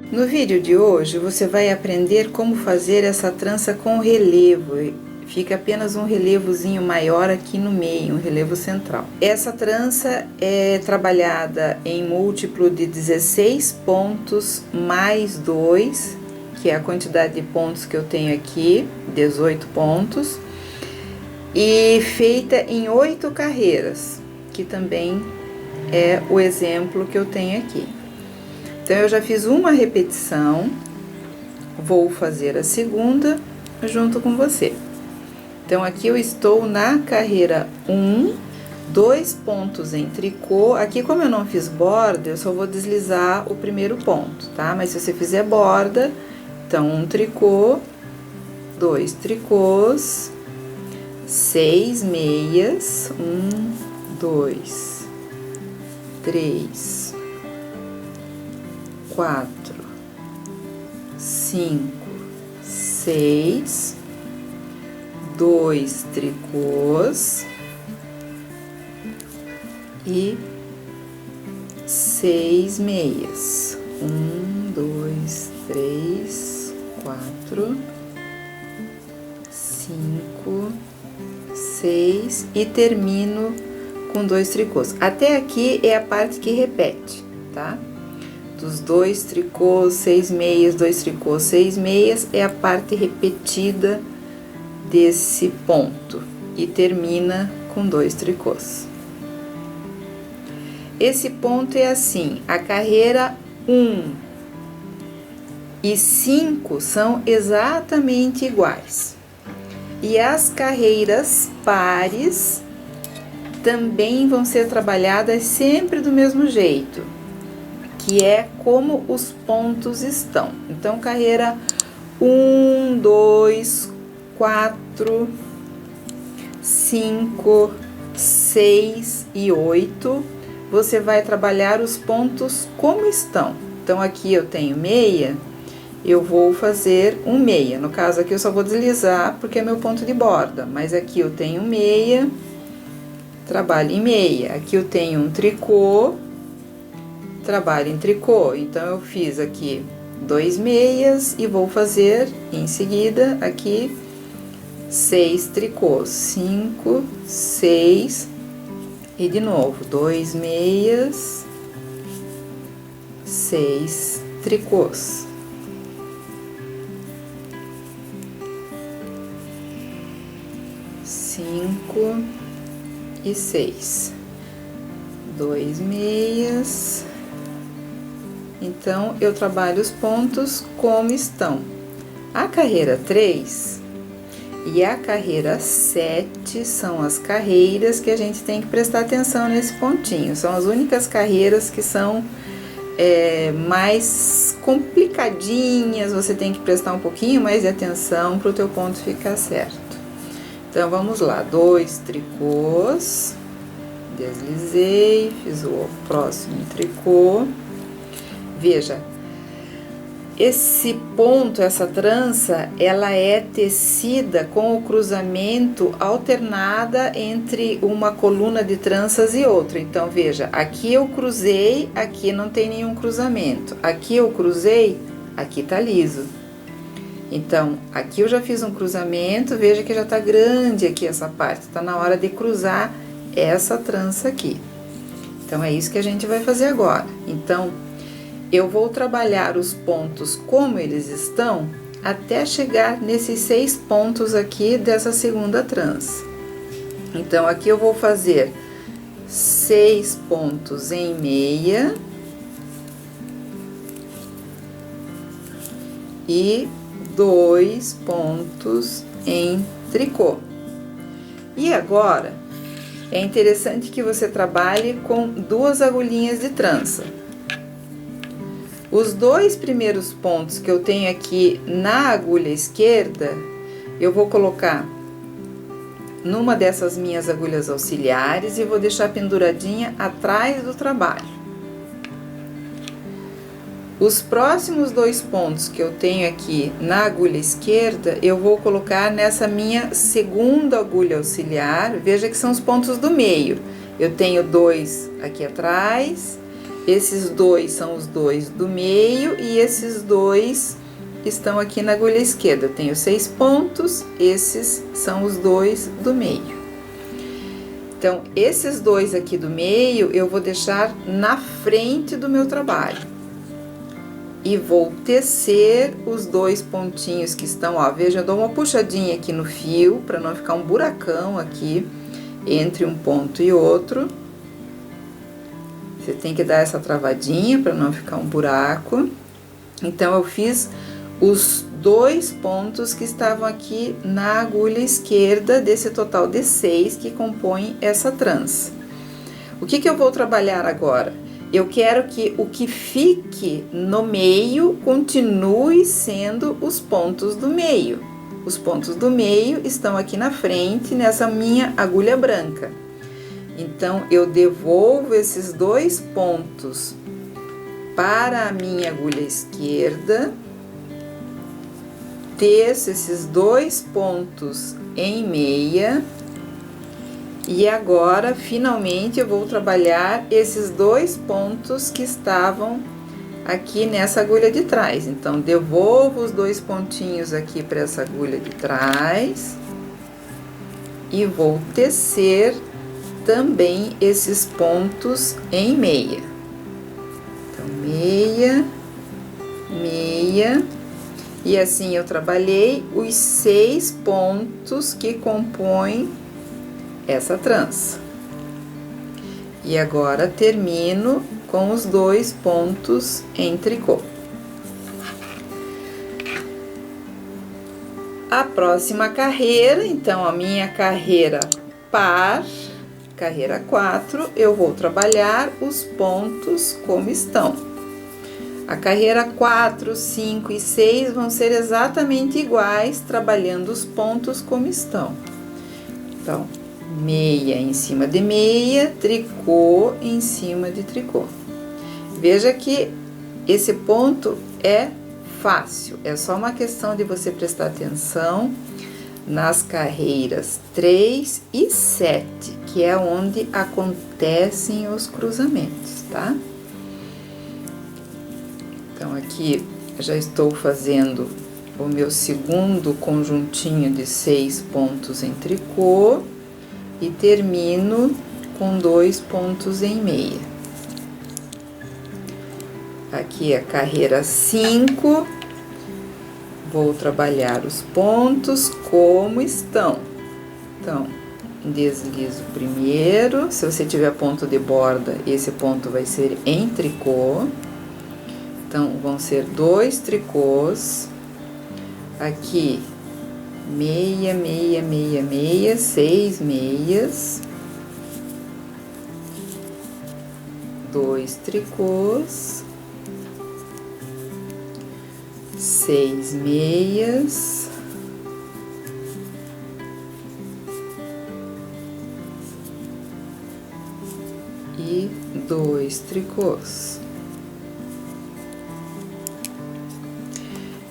No vídeo de hoje você vai aprender como fazer essa trança com relevo. Fica apenas um relevozinho maior aqui no meio, um relevo central. Essa trança é trabalhada em múltiplo de 16 pontos mais 2, que é a quantidade de pontos que eu tenho aqui, 18 pontos, e feita em 8 carreiras, que também é o exemplo que eu tenho aqui. Então, eu já fiz uma repetição, vou fazer a segunda junto com você. Então, aqui eu estou na carreira 1, 2 pontos em tricô. Aqui, como eu não fiz borda, eu só vou deslizar o primeiro ponto, tá? Mas se você fizer borda, então, um tricô, 2 tricôs, 6 meias, 1, 2, 3, 4, 5, 6, 2 tricôs e 6 meias. 1, 2, 3, 4, 5, 6 e termino com 2 tricôs. Até aqui é a parte que repete, tá? Dos 2 tricôs, 6 meias, 2 tricôs, 6 meias é a parte repetida desse ponto e termina com 2 tricôs. Esse ponto é assim: a carreira 1 e 5 são exatamente iguais. E as carreiras pares também vão ser trabalhadas sempre do mesmo jeito, que é como os pontos estão. Então, carreira 1, 2, 4, 5, 6 e 8, você vai trabalhar os pontos como estão. Então, aqui eu tenho meia, eu vou fazer um meia. No caso aqui eu só vou deslizar porque é meu ponto de borda, mas aqui eu tenho meia, trabalho em meia. Aqui eu tenho um tricô, trabalho em tricô. Então, eu fiz aqui 2 meias e vou fazer em seguida aqui 6 tricôs, 5, 6 e de novo 2 meias, 6 tricôs. Cinco e 6, 2 meias. Então, eu trabalho os pontos como estão. A carreira 3 e a carreira 7 são as carreiras que a gente tem que prestar atenção nesse pontinho. São as únicas carreiras que são mais complicadinhas, você tem que prestar um pouquinho mais de atenção para o teu ponto ficar certo. Então, vamos lá, 2 tricôs, deslizei, fiz o próximo tricô. Veja, esse ponto, essa trança, ela é tecida com o cruzamento alternada entre uma coluna de tranças e outra. Então, veja, aqui eu cruzei, aqui não tem nenhum cruzamento. Aqui eu cruzei, aqui tá liso. Então, aqui eu já fiz um cruzamento, veja que já tá grande aqui essa parte, tá na hora de cruzar essa trança aqui. Então, é isso que a gente vai fazer agora. Então, eu vou trabalhar os pontos como eles estão até chegar nesses 6 pontos aqui dessa segunda trança. Então, aqui eu vou fazer 6 pontos em meia e 2 pontos em tricô. E agora, é interessante que você trabalhe com 2 agulhinhas de trança. Os 2 primeiros pontos que eu tenho aqui na agulha esquerda, eu vou colocar numa dessas minhas agulhas auxiliares e vou deixar penduradinha atrás do trabalho. Os próximos 2 pontos que eu tenho aqui na agulha esquerda, eu vou colocar nessa minha segunda agulha auxiliar. Veja que são os pontos do meio. Eu tenho 2 aqui atrás Esses dois são os dois do meio e esses dois estão aqui na agulha esquerda. Eu tenho 6 pontos, esses são os dois do meio. Então, esses dois aqui do meio eu vou deixar na frente do meu trabalho. E vou tecer os 2 pontinhos que estão, ó, veja, eu dou uma puxadinha aqui no fio, para não ficar um buracão aqui entre um ponto e outro. Você tem que dar essa travadinha para não ficar um buraco. Então, eu fiz os 2 pontos que estavam aqui na agulha esquerda desse total de 6 que compõem essa trança. O que que eu vou trabalhar agora? Eu quero que o que fique no meio continue sendo os pontos do meio. Os pontos do meio estão aqui na frente, nessa minha agulha branca. Então, eu devolvo esses 2 pontos para a minha agulha esquerda, teço esses 2 pontos em meia, e agora, finalmente, eu vou trabalhar esses 2 pontos que estavam aqui nessa agulha de trás. Então, devolvo os 2 pontinhos aqui para essa agulha de trás e vou tecer também esses pontos em meia. Então, meia, meia, e assim eu trabalhei os 6 pontos que compõem essa trança. E agora termino com os 2 pontos em tricô. A próxima carreira, então, a minha carreira par, carreira 4, eu vou trabalhar os pontos como estão. A carreira 4, 5 e 6 vão ser exatamente iguais, trabalhando os pontos como estão. Então, meia em cima de meia, tricô em cima de tricô. Veja que esse ponto é fácil, é só uma questão de você prestar atenção nas carreiras 3 e 7, que é onde acontecem os cruzamentos, tá? Então, aqui já estou fazendo o meu segundo conjuntinho de 6 pontos em tricô e termino com 2 pontos em meia. Aqui é a carreira 5. Vou trabalhar os pontos como estão. Então, deslizo primeiro. Se você tiver ponto de borda, esse ponto vai ser em tricô. Então, vão ser 2 tricôs. Aqui, meia, meia, meia, meia, 6 meias. 2 tricôs. 6 meias, e 2 tricôs.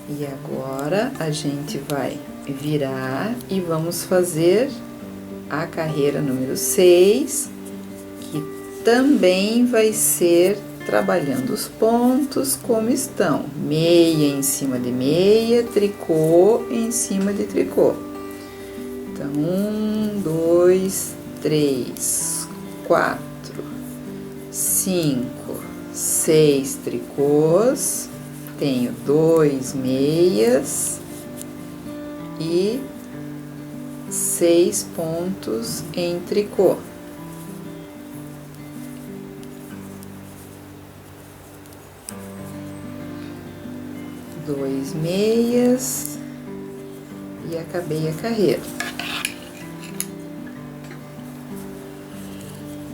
E agora a gente vai virar e vamos fazer a carreira número 6, que também vai ser trabalhando os pontos como estão, meia em cima de meia, tricô em cima de tricô. Então, 1, 2, 3, 4, 5, 6 tricôs, tenho 2 meias e 6 pontos em tricô. Dois meias e acabei a carreira.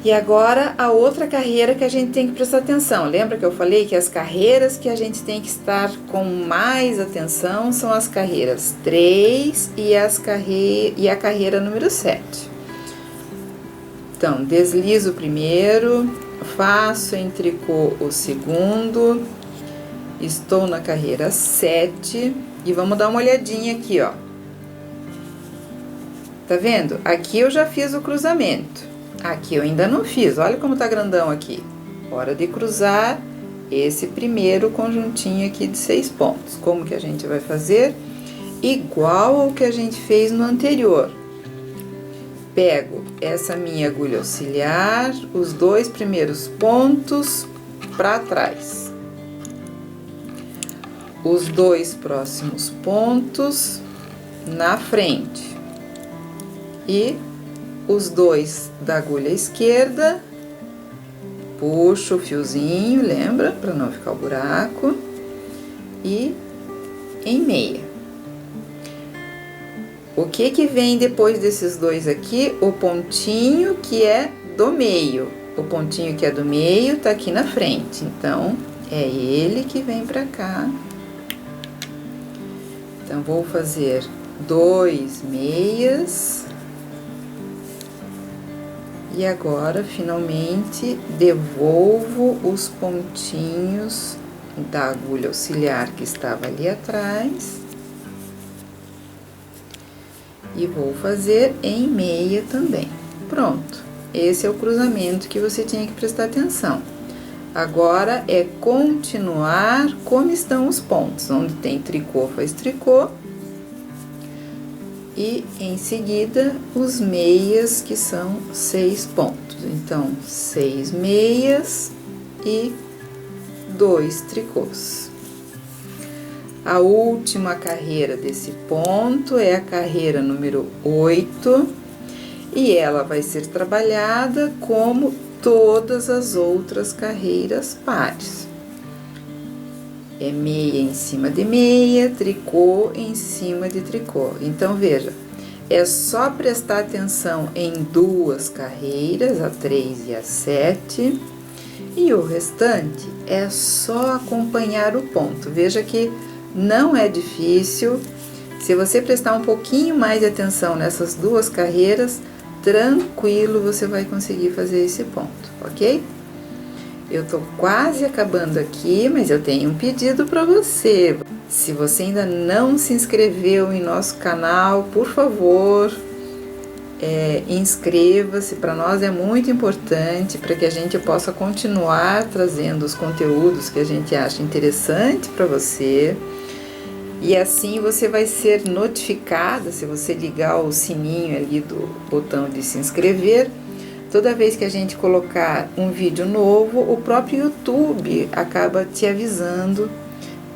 E agora a outra carreira que a gente tem que prestar atenção. Lembra que eu falei que as carreiras que a gente tem que estar com mais atenção são as carreiras 3 e a carreira número 7. Então, deslizo o primeiro, faço em tricô o segundo. Estou na carreira 7 e vamos dar uma olhadinha aqui, ó. Tá vendo? Aqui eu já fiz o cruzamento. Aqui eu ainda não fiz, olha como tá grandão aqui. Hora de cruzar esse primeiro conjuntinho aqui de 6 pontos. Como que a gente vai fazer? Igual ao que a gente fez no anterior. Pego essa minha agulha auxiliar, os 2 primeiros pontos para trás. Os 2 próximos pontos na frente. E os 2 da agulha esquerda, puxo o fiozinho, lembra? Para não ficar o buraco. E em meia. O que que vem depois desses 2 aqui? O pontinho que é do meio. O pontinho que é do meio tá aqui na frente. Então, é ele que vem pra cá. Então, vou fazer 2 meias. E agora, finalmente, devolvo os pontinhos da agulha auxiliar que estava ali atrás. E vou fazer em meia também. Pronto. Esse é o cruzamento que você tinha que prestar atenção. Agora, é continuar como estão os pontos. Onde tem tricô, faz tricô. E, em seguida, os meias, que são 6 pontos. Então, 6 meias e 2 tricôs. A última carreira desse ponto é a carreira número 8, e ela vai ser trabalhada como todas as outras carreiras pares. É meia em cima de meia, tricô em cima de tricô. Então, veja, é só prestar atenção em 2 carreiras, a 3 e a 7, e o restante é só acompanhar o ponto. Veja que não é difícil. Se você prestar um pouquinho mais de atenção nessas 2 carreiras, tranquilo você vai conseguir fazer esse ponto, ok? Eu tô quase acabando aqui, mas eu tenho um pedido para você. Se você ainda não se inscreveu em nosso canal, por favor, inscreva-se. Para nós é muito importante para que a gente possa continuar trazendo os conteúdos que a gente acha interessante para você. E assim você vai ser notificada, se você ligar o sininho ali do botão de se inscrever. Toda vez que a gente colocar um vídeo novo, o próprio YouTube acaba te avisando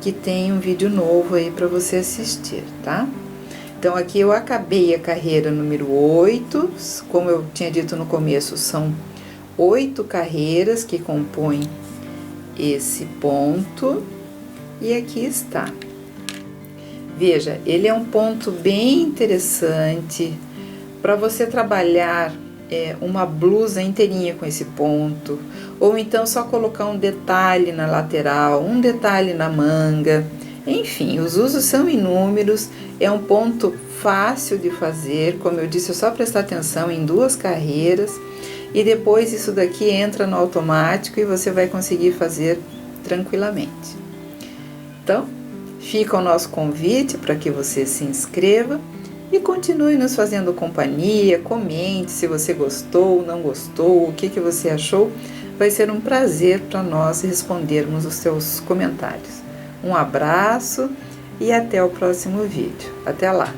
que tem um vídeo novo aí para você assistir, tá? Então, aqui eu acabei a carreira número 8, como eu tinha dito no começo, são 8 carreiras que compõem esse ponto, e aqui está. Veja, ele é um ponto bem interessante para você trabalhar uma blusa inteirinha com esse ponto, ou então só colocar um detalhe na lateral, um detalhe na manga. Enfim, os usos são inúmeros, é um ponto fácil de fazer, como eu disse, é só prestar atenção em 2 carreiras, e depois isso daqui entra no automático e você vai conseguir fazer tranquilamente. Então, fica o nosso convite para que você se inscreva e continue nos fazendo companhia, comente se você gostou, não gostou, o que você achou. Vai ser um prazer para nós respondermos os seus comentários. Um abraço e até o próximo vídeo. Até lá!